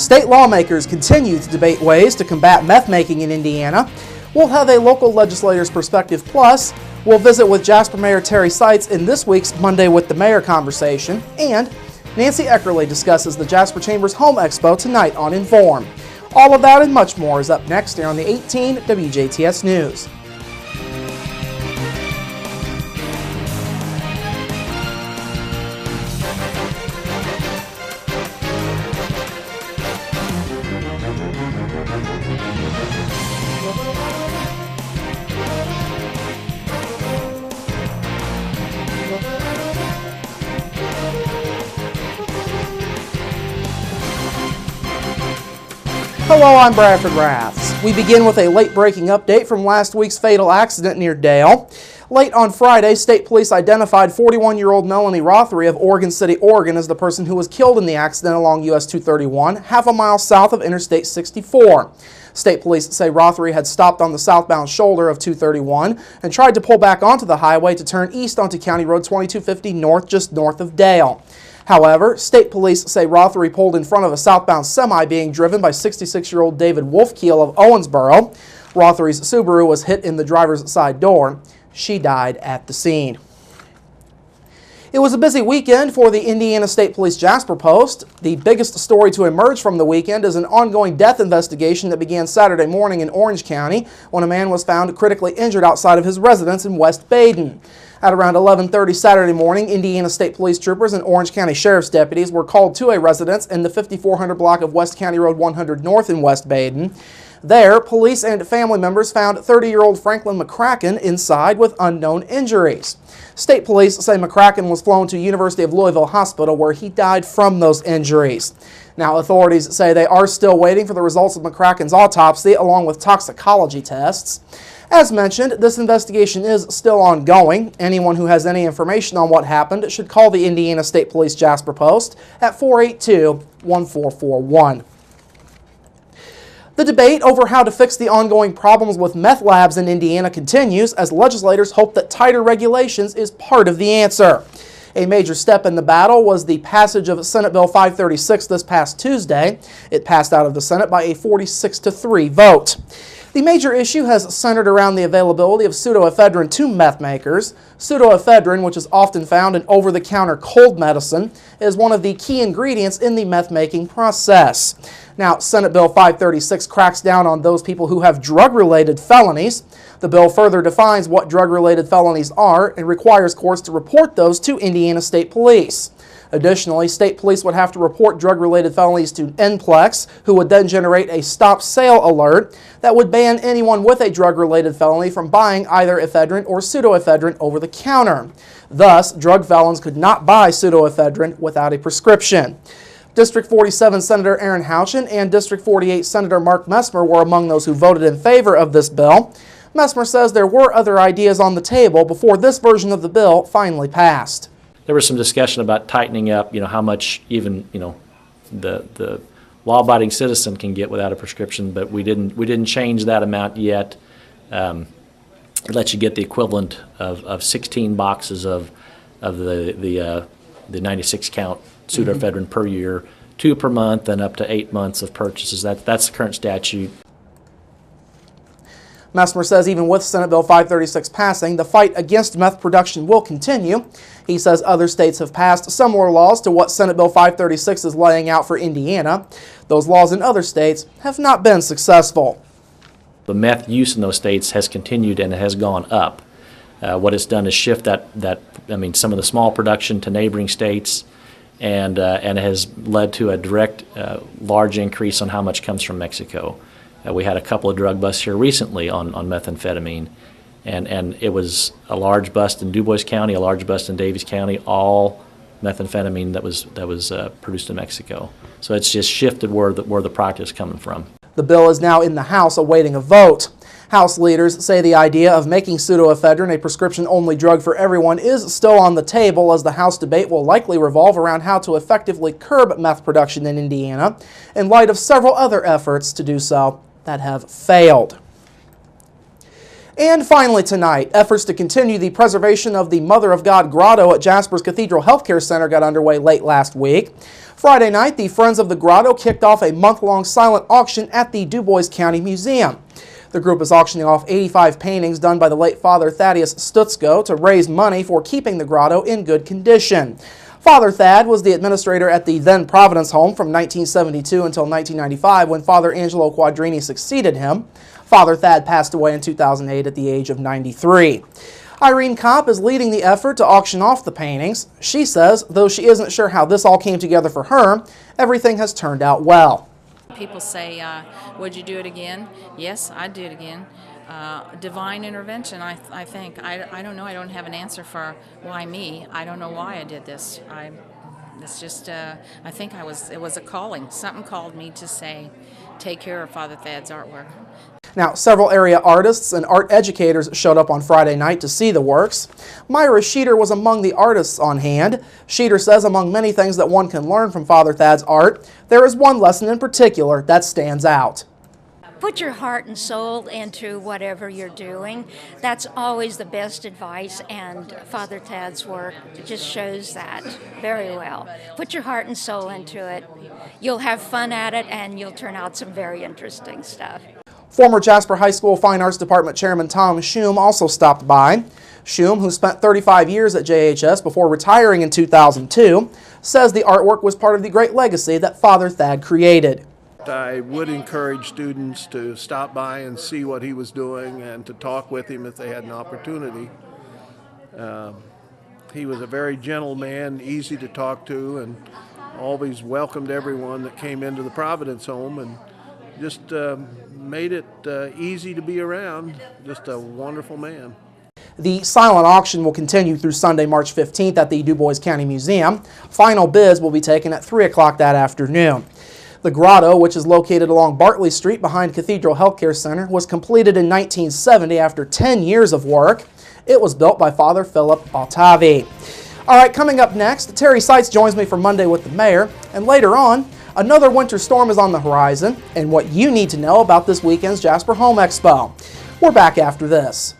State lawmakers continue to debate ways to combat meth making in Indiana. We'll have a local legislator's perspective, plus we'll visit with Jasper Mayor Terry Seitz in this week's Monday with the Mayor conversation, and Nancy Eckerly discusses the Jasper Chamber's Home Expo tonight on Inform. All of that and much more is up next here on the 18 WJTS News. Hello, I'm Bradford Raths. We begin with a late-breaking update from last week's fatal accident near Dale. Late on Friday, state police identified 41-year-old Melanie Rothery of Oregon City, Oregon as the person who was killed in the accident along US 231, half a mile south of Interstate 64. State police say Rothery had stopped on the southbound shoulder of 231 and tried to pull back onto the highway to turn east onto County Road 2250 north, just north of Dale. However, state police say Rothery pulled in front of a southbound semi being driven by 66-year-old David Wolfkeel of Owensboro. Rothery's Subaru was hit in the driver's side door. She died at the scene. It was a busy weekend for the Indiana State Police Jasper Post. The biggest story to emerge from the weekend is an ongoing death investigation that began Saturday morning in Orange County when a man was found critically injured outside of his residence in West Baden. At around 11:30 Saturday morning, Indiana State Police troopers and Orange County Sheriff's deputies were called to a residence in the 5400 block of West County Road 100 North in West Baden. There, police and family members found 30-year-old Franklin McCracken inside with unknown injuries. State police say McCracken was flown to University of Louisville Hospital where he died from those injuries. Now, authorities say they are still waiting for the results of McCracken's autopsy along with toxicology tests. As mentioned, this investigation is still ongoing. Anyone who has any information on what happened should call the Indiana State Police Jasper Post at 482-1441. The debate over how to fix the ongoing problems with meth labs in Indiana continues as legislators hope that tighter regulations is part of the answer. A major step in the battle was the passage of Senate Bill 536 this past Tuesday. It passed out of the Senate by a 46-3 vote. The major issue has centered around the availability of pseudoephedrine to meth makers. Pseudoephedrine, which is often found in over-the-counter cold medicine, is one of the key ingredients in the meth-making process. Now, Senate Bill 536 cracks down on those people who have drug-related felonies. The bill further defines what drug-related felonies are and requires courts to report those to Indiana State Police. Additionally, state police would have to report drug-related felonies to NPLEX, who would then generate a stop sale alert that would ban anyone with a drug-related felony from buying either ephedrine or pseudoephedrine over the counter. Thus, drug felons could not buy pseudoephedrine without a prescription. District 47 Senator Aaron Houchin and District 48 Senator Mark Messmer were among those who voted in favor of this bill. Messmer says there were other ideas on the table before this version of the bill finally passed. There was some discussion about tightening up, how much even, the law-abiding citizen can get without a prescription, but we didn't change that amount yet. It lets you get the equivalent of 16 boxes of the 96 count pseudoephedrine per year, 2 per month, and up to 8 months of purchases. That's the current statute. Messmer says even with Senate Bill 536 passing, the fight against meth production will continue. He says other states have passed similar laws to what Senate Bill 536 is laying out for Indiana. Those laws in other states have not been successful. The meth use in those states has continued and it has gone up. What it's done is shift some of the small production to neighboring states, and it has led to a direct large increase on how much comes from Mexico. We had a couple of drug busts here recently on methamphetamine, and it was a large bust in DuBois County, a large bust in Davies County, all methamphetamine that was produced in Mexico. So it's just shifted where the product is coming from. The bill is now in the House awaiting a vote. House leaders say the idea of making pseudoephedrine a prescription-only drug for everyone is still on the table, as the House debate will likely revolve around how to effectively curb meth production in Indiana in light of several other efforts to do so that have failed. And finally tonight, efforts to continue the preservation of the Mother of God Grotto at Jasper's Cathedral Healthcare Center got underway late last week. Friday night, the Friends of the Grotto kicked off a month-long silent auction at the Du Bois County Museum. The group is auctioning off 85 paintings done by the late Father Thaddeus Stutzko to raise money for keeping the grotto in good condition. Father Thad was the administrator at the then Providence home from 1972 until 1995 when Father Angelo Quadrini succeeded him. Father Thad passed away in 2008 at the age of 93. Irene Kopp is leading the effort to auction off the paintings. She says, though she isn't sure how this all came together for her, everything has turned out well. People say, would you do it again? Yes, I'd do it again. Divine intervention, I think. I don't know. I don't have an answer for why me. I don't know why I did this. It's just, I think it was a calling. Something called me to say, take care of Father Thad's artwork. Now, several area artists and art educators showed up on Friday night to see the works. Myra Sheeter was among the artists on hand. Sheeter says among many things that one can learn from Father Thad's art, there is one lesson in particular that stands out. Put your heart and soul into whatever you're doing. That's always the best advice, and Father Thad's work just shows that very well. Put your heart and soul into it. You'll have fun at it, and you'll turn out some very interesting stuff. Former Jasper High School Fine Arts Department Chairman Tom Schum also stopped by. Schum, who spent 35 years at JHS before retiring in 2002, says the artwork was part of the great legacy that Father Thad created. I would encourage students to stop by and see what he was doing and to talk with him if they had an opportunity. He was a very gentle man, easy to talk to, and always welcomed everyone that came into the Providence home, and just made it easy to be around. Just a wonderful man. The silent auction will continue through Sunday, March 15th at the Du Bois County Museum. Final bids will be taken at 3 o'clock that afternoon. The grotto, which is located along Bartley Street behind Cathedral Healthcare Center, was completed in 1970 after 10 years of work. It was built by Father Philip Ottavi. All right, coming up next, Terry Seitz joins me for Monday with the Mayor, and later on, another winter storm is on the horizon and what you need to know about this weekend's Jasper Home Expo. We're back after this.